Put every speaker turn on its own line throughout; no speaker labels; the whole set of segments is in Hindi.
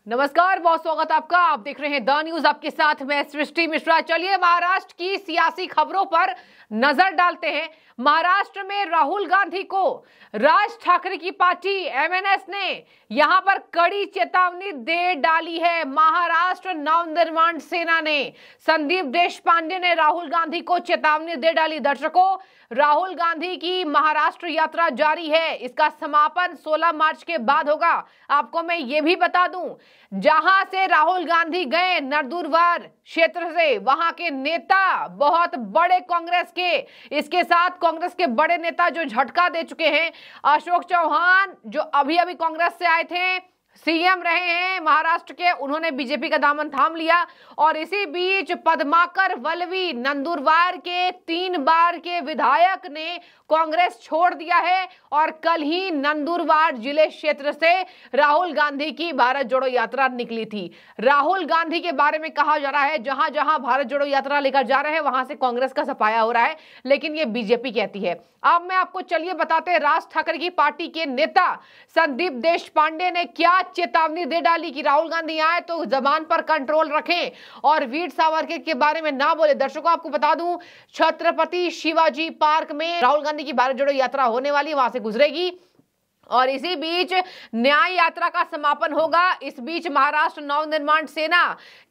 नमस्कार, बहुत स्वागत आपका। आप देख रहे हैं द न्यूज, आपके साथ मैं सृष्टि मिश्रा। चलिए महाराष्ट्र की सियासी खबरों पर नजर डालते हैं। महाराष्ट्र में राहुल गांधी को राज ठाकरे की पार्टी एमएनएस ने यहां पर कड़ी चेतावनी दे डाली है। महाराष्ट्र नवनिर्माण सेना ने, संदीप देशपांडे ने राहुल गांधी को चेतावनी दे डाली। दर्शकों, राहुल गांधी की महाराष्ट्र यात्रा जारी है। इसका समापन 16 मार्च के बाद होगा। आपको मैं ये भी बता दूं, जहां से राहुल गांधी गए नंदुरबार क्षेत्र से, वहां के नेता बहुत बड़े कांग्रेस के, इसके साथ कांग्रेस के बड़े नेता जो झटका दे चुके हैं। अशोक चौहान जो अभी अभी कांग्रेस से आए थे, सीएम रहे हैं महाराष्ट्र के, उन्होंने बीजेपी का दामन थाम लिया। और इसी बीच पद्माकर वल्लवी, नंदुरबार के 3 बार के विधायक ने कांग्रेस छोड़ दिया है और कल ही नंदुरबार जिले क्षेत्र से राहुल गांधी की भारत जोड़ो यात्रा निकली थी। राहुल गांधी के बारे में कहा जा रहा है जहां जहां भारत जोड़ो यात्रा लेकर जा रहे हैं वहां से कांग्रेस का सफाया हो रहा है, लेकिन ये बीजेपी कहती है। अब मैं आपको चलिए बताते हैं, राज ठाकरे की पार्टी के नेता संदीप देशपांडे ने क्या चेतावनी दे डाली कि राहुल गांधी आए तो जबान पर कंट्रोल रखें और वीर सावरकर के बारे में ना बोले। दर्शकों, आपको बता दूं, छत्रपति शिवाजी पार्क में राहुल गांधी की भारत जोड़ो यात्रा होने वाली है, वहां से गुजरेगी और इसी बीच न्याय यात्रा का समापन होगा। इस बीच महाराष्ट्र नवनिर्माण सेना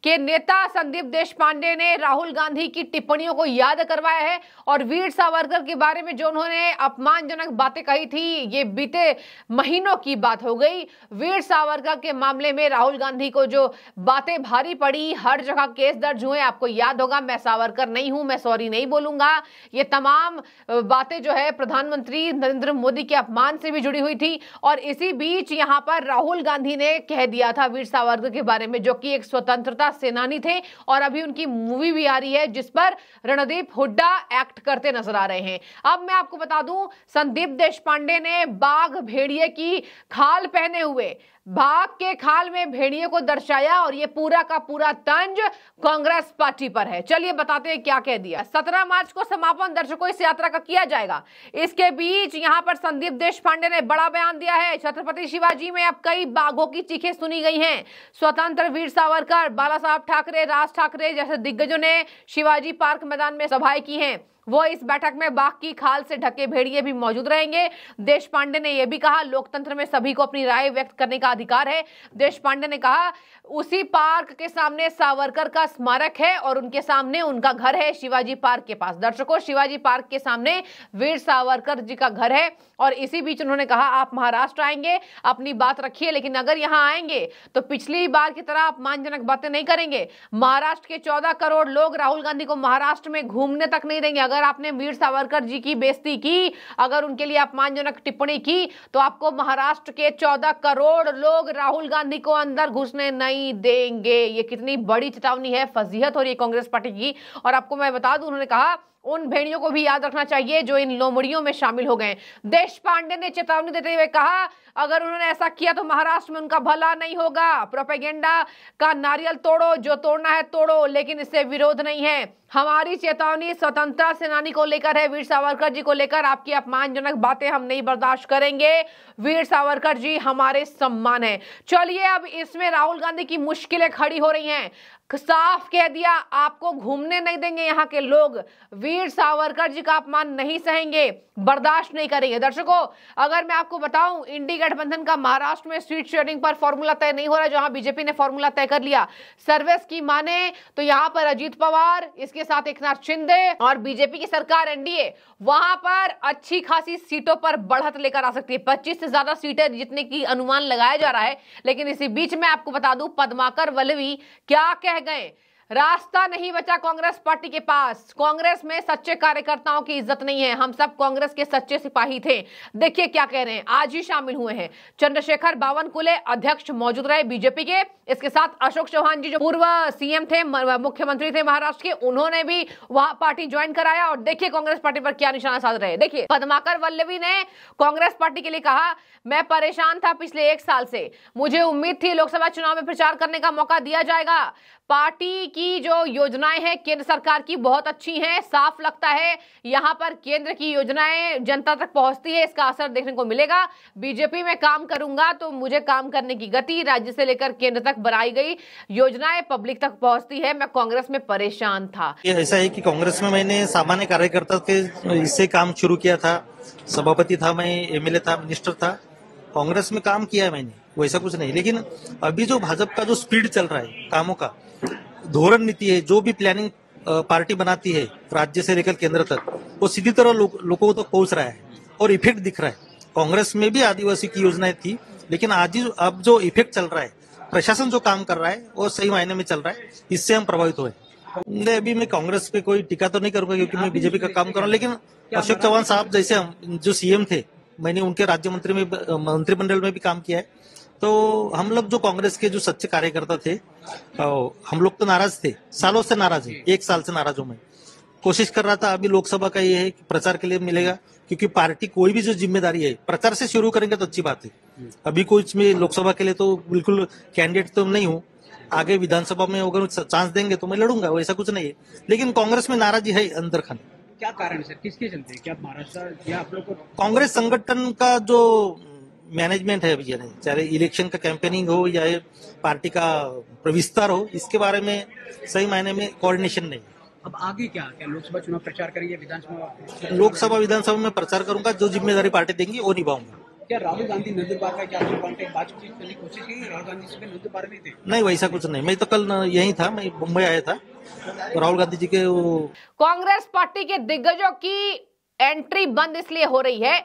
के नेता संदीप देशपांडे ने राहुल गांधी की टिप्पणियों को याद करवाया है और वीर सावरकर के बारे में जो उन्होंने अपमानजनक बातें कही थी, ये बीते महीनों की बात हो गई। वीर सावरकर के मामले में राहुल गांधी को जो बातें भारी पड़ी, हर जगह केस दर्ज हुए। आपको याद होगा, मैं सावरकर नहीं हूं, मैं सॉरी नहीं बोलूंगा, ये तमाम बातें जो है प्रधानमंत्री नरेंद्र मोदी के अपमान से भी जुड़ी हुई थी। और इसी बीच यहां पर राहुल गांधी ने कह दिया था वीर सावरकर के बारे में, जो कि एक स्वतंत्रता सेनानी थे और अभी उनकी मूवी भी आ रही है जिस पर रणदीप हुड्डा एक्ट करते नजर आ रहे हैं। अब मैं आपको बता दूं, संदीप देशपांडे ने बाघ भेड़िए की खाल पहने हुए बाघ के खाल में भेड़िए को दर्शाया और ये पूरा का पूरा तंज कांग्रेस पार्टी पर है। चलिए बताते हैं क्या कह दिया। 17 मार्च को समापन दर्शकों इस यात्रा का किया जाएगा। इसके बीच यहां पर संदीप देशपांडे ने बड़ा बयान दिया है। छत्रपति शिवाजी में अब कई बाघों की चीखें सुनी गई हैं। स्वतंत्र वीर सावरकर, बाला साहब ठाकरे, राज ठाकरे जैसे दिग्गजों ने शिवाजी पार्क मैदान में सभाएं की हैं। वो इस बैठक में बाघ की खाल से ढके भेड़िए भी मौजूद रहेंगे। देशपांडे ने यह भी कहा, लोकतंत्र में सभी को अपनी राय व्यक्त करने का अधिकार है। देशपांडे ने कहा, उसी पार्क के सामने सावरकर का स्मारक है और उनके सामने उनका घर है शिवाजी पार्क के पास। दर्शकों, शिवाजी पार्क के सामने वीर सावरकर जी का घर है। और इसी बीच उन्होंने कहा, आप महाराष्ट्र आएंगे, अपनी बात रखिए, लेकिन अगर यहां आएंगे तो पिछली बार की तरह अपमानजनक बातें नहीं करेंगे। महाराष्ट्र के 14 करोड़ लोग राहुल गांधी को महाराष्ट्र में घूमने तक नहीं देंगे। अगर आपने वीर सावरकर जी की बेइज्जती की, अगर उनके लिए अपमानजनक टिप्पणी की, तो आपको महाराष्ट्र के 14 करोड़ लोग राहुल गांधी को अंदर घुसने नहीं देंगे। ये कितनी बड़ी चेतावनी है, फजीहत हो रही है कांग्रेस पार्टी की। और आपको मैं बता दूं, उन्होंने कहा उन भेड़ियों को भी याद रखना चाहिए जो इन लोमड़ियों में शामिल हो गए। देशपांडे ने चेतावनी देते हुए कहा, अगर उन्होंने ऐसा किया तो महाराष्ट्र में उनका भला नहीं होगा। प्रोपेगेंडा का नारियल तोड़ो, जो तोड़ना है तोड़ो, लेकिन इससे विरोध नहीं है। हमारी चेतावनी स्वतंत्रता सेनानी को लेकर है, वीर सावरकर जी को लेकर। आपकी अपमानजनक बातें हम नहीं बर्दाश्त करेंगे। वीर सावरकर जी हमारे सम्मान है। चलिए, अब इसमें राहुल गांधी की मुश्किलें खड़ी हो रही हैं। साफ कह दिया, आपको घूमने नहीं देंगे यहाँ के लोग। वीर सावरकर जी का अपमान नहीं सहेंगे, बर्दाश्त नहीं करेंगे। दर्शकों, अगर मैं आपको बताऊं, इंडी गठबंधन का महाराष्ट्र में सीट शेयरिंग पर फॉर्मूला तय नहीं हो रहा, जहां बीजेपी ने फॉर्मूला तय कर लिया। सर्वे की माने तो यहां पर अजीत पवार, इसके साथ एकनाथ शिंदे और बीजेपी की सरकार एनडीए, वहां पर अच्छी खासी सीटों पर बढ़त लेकर आ सकती है। 25 से ज्यादा सीटें जितने की अनुमान लगाया जा रहा है। लेकिन इसी बीच में आपको बता दूं, पद्माकर वल्लवी क्या कह गए, रास्ता नहीं बचा कांग्रेस पार्टी के पास। कांग्रेस में सच्चे कार्यकर्ताओं की इज्जत नहीं है, हम सब कांग्रेस के सच्चे सिपाही थे। देखिए क्या कह रहे हैं, आज ही शामिल हुए हैं। चंद्रशेखर बावनकुले अध्यक्ष मौजूद रहे बीजेपी के, इसके साथ अशोक चौहान जी जो पूर्व सीएम थे, मुख्यमंत्री थे महाराष्ट्र के, उन्होंने भी वहां पार्टी ज्वाइन कराया। और देखिए कांग्रेस पार्टी पर क्या निशाना साध रहे। देखिए, पद्माकर वल्लवी ने कांग्रेस पार्टी के लिए कहा, मैं परेशान था पिछले 1 साल से, मुझे उम्मीद थी लोकसभा चुनाव में प्रचार करने का मौका दिया जाएगा। पार्टी की जो योजनाएं हैं केंद्र सरकार की बहुत अच्छी हैं, साफ लगता है यहां पर केंद्र की योजनाएं जनता तक पहुंचती है, इसका असर देखने को मिलेगा। बीजेपी में काम करूंगा तो मुझे काम करने की गति राज्य से लेकर केंद्र तक बनाई गई योजनाएं पब्लिक तक पहुंचती है। मैं कांग्रेस में परेशान था।
ये ऐसा है कि कांग्रेस में मैंने सामान्य कार्यकर्ता के इससे काम शुरू किया था, सभापति था, मैं एमएलए था, मिनिस्टर था, कांग्रेस में काम किया है मैंने, वैसा कुछ नहीं। लेकिन अभी जो भाजपा का जो स्पीड चल रहा है कामों का, धोरण नीति है, जो भी प्लानिंग पार्टी बनाती है राज्य से लेकर केंद्र तक, वो सीधी तरह लोगों तक पहुंच रहा है और इफेक्ट दिख रहा है। कांग्रेस में भी आदिवासी की योजनाएं थी, लेकिन अब जो इफेक्ट चल रहा है, प्रशासन जो काम कर रहा है वो सही मायने में चल रहा है, इससे हम प्रभावित हुए। अभी मैं कांग्रेस पे कोई टीका तो नहीं करूंगा क्योंकि मैं बीजेपी का काम कर रहा हूँ, लेकिन अशोक चौहान साहब जैसे जो सीएम थे, मैंने उनके राज्य मंत्रिमंडल में भी काम किया है, तो हम लोग जो कांग्रेस के जो सच्चे कार्यकर्ता थे, हम लोग तो नाराज थे, सालों से नाराज है, 1 साल से नाराज हूं मैं। कोशिश कर रहा था, अभी लोकसभा का ये है कि प्रचार के लिए मिलेगा, क्योंकि पार्टी कोई भी जो जिम्मेदारी है प्रचार से शुरू करेंगे तो अच्छी बात है। अभी कुछ में लोकसभा के लिए तो बिल्कुल कैंडिडेट तो नहीं हूँ, आगे विधानसभा में अगर चांस देंगे तो मैं लड़ूंगा, वैसा कुछ नहीं है। लेकिन कांग्रेस में नाराजी है अंदर खाने।
क्या कारण है सर, किसके चलते? क्या महाराष्ट्र या आप लोग को
कांग्रेस संगठन का जो मैनेजमेंट है अभी, चाहे इलेक्शन का कैंपेनिंग हो या पार्टी का विस्तार हो, इसके बारे में सही मायने में कोऑर्डिनेशन नहीं।
अब आगे क्या लोकसभा चुनाव प्रचार करेंगे, विधानसभा?
लोकसभा विधानसभा में प्रचार करूंगा, जो जिम्मेदारी पार्टी देंगी वो निभाऊंगा।
क्या राहुल गांधी नंदुरबार में क्या बातचीत करने की कोशिश की? राहुल गांधी से नंदुरबार में थे?
नहीं, वैसा कुछ नहीं। मैं तो कल यही था, मैं मुंबई आया था, तो राहुल गांधी जी के
कांग्रेस पार्टी के दिग्गजों की एंट्री बंद इसलिए हो रही है,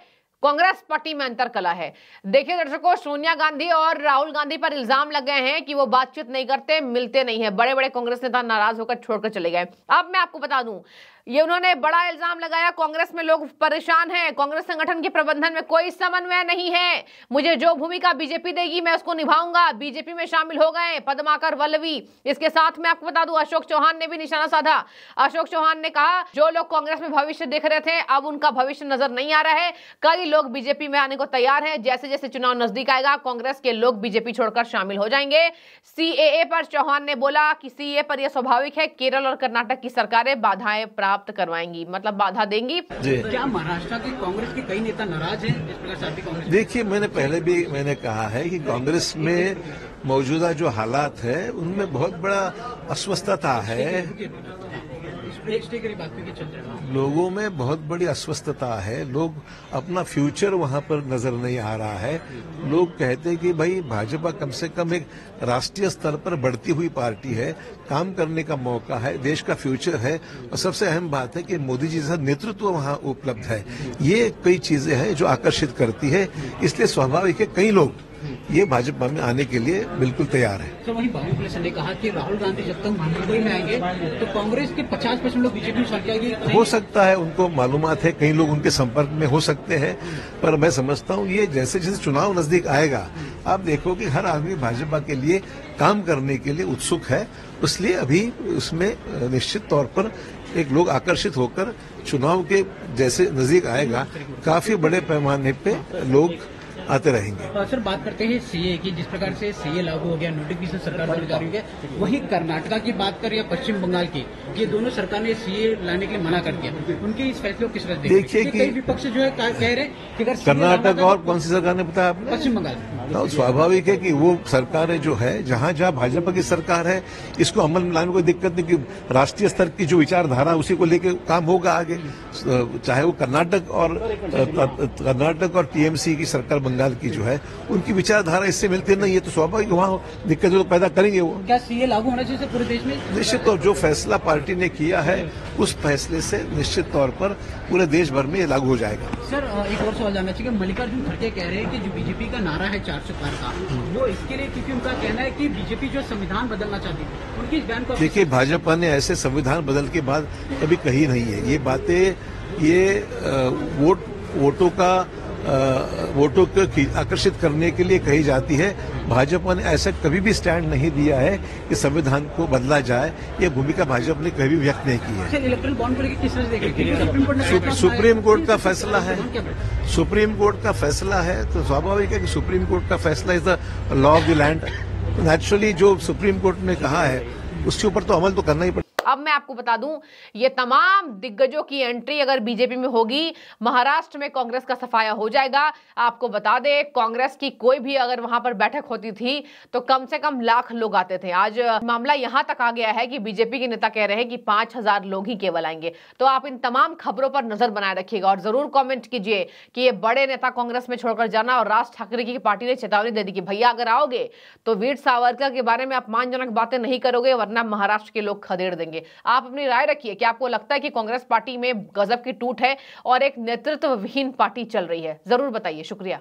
कांग्रेस पार्टी में अंतर कला है। देखिए दर्शकों, सोनिया गांधी और राहुल गांधी पर इल्जाम लग गए हैं कि वो बातचीत नहीं करते, मिलते नहीं है। बड़े बड़े कांग्रेस नेता नाराज होकर छोड़कर चले गए। अब मैं आपको बता दूं, ये उन्होंने बड़ा इल्जाम लगाया, कांग्रेस में लोग परेशान हैं, कांग्रेस संगठन के प्रबंधन में कोई समन्वय नहीं है, मुझे जो भूमिका बीजेपी देगी मैं उसको निभाऊंगा। बीजेपी में शामिल हो गए पद्माकर वल्लवी। इसके साथ मैं आपको बता दूं, अशोक चौहान ने भी निशाना साधा। अशोक चौहान ने कहा, जो लोग कांग्रेस में भविष्य देख रहे थे अब उनका भविष्य नजर नहीं आ रहा है, कई लोग बीजेपी में आने को तैयार हैं। जैसे जैसे चुनाव नजदीक आएगा कांग्रेस के लोग बीजेपी छोड़कर शामिल हो जाएंगे। सीएए पर चौहान ने बोला कि सीएए पर यह स्वाभाविक है, केरल और कर्नाटक की सरकारें बाधाएं प्राप्त करवाएंगी, मतलब बाधा देंगी।
क्या महाराष्ट्र की कांग्रेस के कई नेता नाराज हैं इस प्रकार से आपकी कांग्रेस?
देखिए, मैंने कहा है कि कांग्रेस में मौजूदा जो हालात है उनमें बहुत बड़ा अस्वस्थता है, लोगों में बहुत बड़ी अस्वस्थता है, लोग अपना फ्यूचर वहां पर नजर नहीं आ रहा है। लोग कहते हैं कि भाई भाजपा कम से कम एक राष्ट्रीय स्तर पर बढ़ती हुई पार्टी है, काम करने का मौका है, देश का फ्यूचर है, और सबसे अहम बात है कि मोदी जी जैसा नेतृत्व वहां उपलब्ध है। ये कई चीजें हैं जो आकर्षित करती है, इसलिए स्वाभाविक है कई लोग ये भाजपा में आने के लिए बिल्कुल तैयार है।
तो वहीं बाबू ने कहा कि राहुल गांधी जब तक मुंबई में आएंगे तो कांग्रेस के 50% लोग बीजेपी में चल जाएंगे।
हो सकता है, उनको मालूमात है, कई लोग उनके संपर्क में हो सकते हैं, पर मैं समझता हूँ ये जैसे जैसे चुनाव नजदीक आएगा आप देखो कि हर आदमी भाजपा के लिए काम करने के लिए उत्सुक है, इसलिए अभी उसमें निश्चित तौर पर एक लोग आकर्षित होकर चुनाव के जैसे नजदीक आएगा काफी बड़े पैमाने पे लोग आते रहेंगे।
सर, बात करते हैं सीए की, जिस प्रकार से सीए लागू हो गया, नोटिफिकेशन सरकार द्वारा जारी हो गया, वहीं कर्नाटका की बात करें या पश्चिम बंगाल की, ये दोनों सरकार ने सीए लाने के लिए मना कर दिया। उनके इस फैसले को किस तरह
देखिए कि
कई विपक्ष जो है कह रहे हैं कि अगर
कर्नाटक और कौन सी सरकार ने बताया आपने?
पश्चिम बंगाल।
तो स्वाभाविक है कि वो सरकारें जो है जहां जहां भाजपा की सरकार है इसको अमल में लाने में कोई दिक्कत नहीं, कि राष्ट्रीय स्तर की जो विचारधारा उसी को लेकर काम होगा आगे, चाहे वो कर्नाटक और टीएमसी की सरकार बंगाल की जो है उनकी विचारधारा इससे मिलती नहीं है, तो स्वाभाविक वहां दिक्कत तो पैदा करेंगे वो।
क्या सीए लागू होना चाहिए पूरे देश में?
निश्चित तौर जो फैसला पार्टी ने किया है उस फैसले से निश्चित तौर पर पूरे देश भर में लागू हो जाएगा।
सर, एक और सवाल जानना चाहिए, मल्लिकार्जुन खड़गे कह रहे हैं कि जो बीजेपी का नारा है 400 पार का, वो इसके लिए, क्योंकि उनका कहना है कि बीजेपी जो संविधान बदलना चाहती है, उनकी इस बयान को
देखिए, भाजपा ने ऐसे संविधान बदल के बाद कभी कही नहीं है। ये बातें ये वोटों को आकर्षित करने के लिए कही जाती है। भाजपा ने ऐसा कभी भी स्टैंड नहीं दिया है कि संविधान को बदला जाए, ये भूमिका भाजपा ने कभी व्यक्त नहीं की है।
इलेक्ट्रल बॉन्ड को लेकर किस तरह से देखेंगे?
सुप्रीम कोर्ट का फैसला है, सुप्रीम कोर्ट का फैसला है, तो स्वाभाविक है कि सुप्रीम कोर्ट का फैसला is the law of the land. Naturally जो सुप्रीम कोर्ट ने कहा है उसके ऊपर तो अमल तो करना ही पड़ेगा।
अब मैं आपको बता दूं, ये तमाम दिग्गजों की एंट्री अगर बीजेपी में होगी, महाराष्ट्र में कांग्रेस का सफाया हो जाएगा। आपको बता दें, कांग्रेस की कोई भी अगर वहां पर बैठक होती थी तो कम से कम लाख लोग आते थे। आज मामला यहां तक आ गया है कि बीजेपी के नेता कह रहे हैं कि 5,000 लोग ही केवल आएंगे। तो आप इन तमाम खबरों पर नजर बनाए रखिएगा और जरूर कॉमेंट कीजिए कि ये बड़े नेता कांग्रेस में छोड़कर जाना। और राज ठाकरे की पार्टी ने चेतावनी दे दी कि भैया अगर आओगे तो वीर सावरकर के बारे में अपमानजनक बातें नहीं करोगे, वरना महाराष्ट्र के लोग खदेड़ देंगे। आप अपनी राय रखिए कि आपको लगता है कि कांग्रेस पार्टी में गजब की टूट है और एक नेतृत्व विहीन पार्टी चल रही है। जरूर बताइए। शुक्रिया।